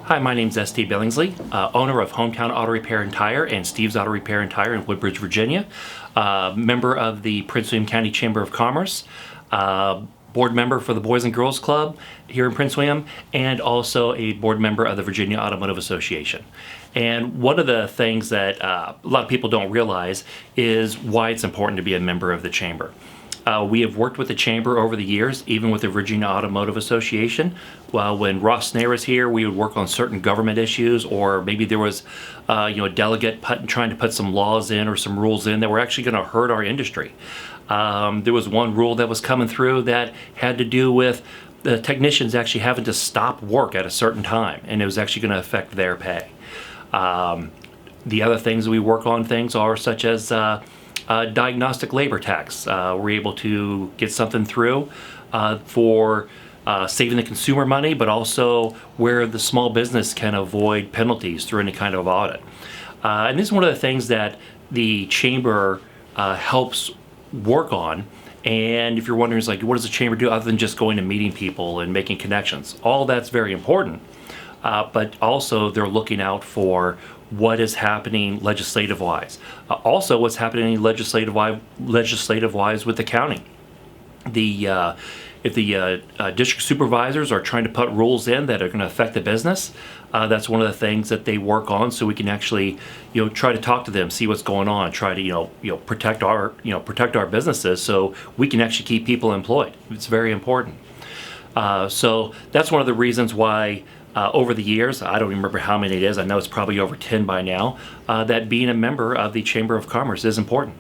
Hi, my name's S.T. Billingsley, owner of Hometown Auto Repair and Tire and Steve's Auto Repair and Tire in Woodbridge, Virginia, member of the Prince William County Chamber of Commerce, board member for the Boys and Girls Club here in Prince William, and also a board member of the Virginia Automotive Association. And one of the things that a lot of people don't realize is why it's important to be a member of the Chamber. We have worked with the Chamber over the years, even with the Virginia Automotive Association. Well, when Ross Snare was here, we would work on certain government issues, or maybe there was a delegate trying to put some laws in or some rules in that were actually going to hurt our industry. There was one rule that was coming through that had to do with the technicians actually having to stop work at a certain time, and it was actually going to affect their pay. The other things we work on are such as diagnostic labor tax. We're able to get something through for saving the consumer money, but also where the small business can avoid penalties through any kind of audit. And this is one of the things that the Chamber helps work on. And if you're wondering, what does the Chamber do other than just going and meeting people and making connections? All that's very important. But also they're looking out for what is happening legislative-wise. Also what's happening legislative-wise with the county. If the district supervisors are trying to put rules in that are going to affect the business, that's one of the things that they work on, so we can actually try to talk to them, see what's going on, try to protect our businesses so we can actually keep people employed. It's very important. So that's one of the reasons why over the years, I don't remember how many it is, I know it's probably over 10 by now, that being a member of the Chamber of Commerce is important.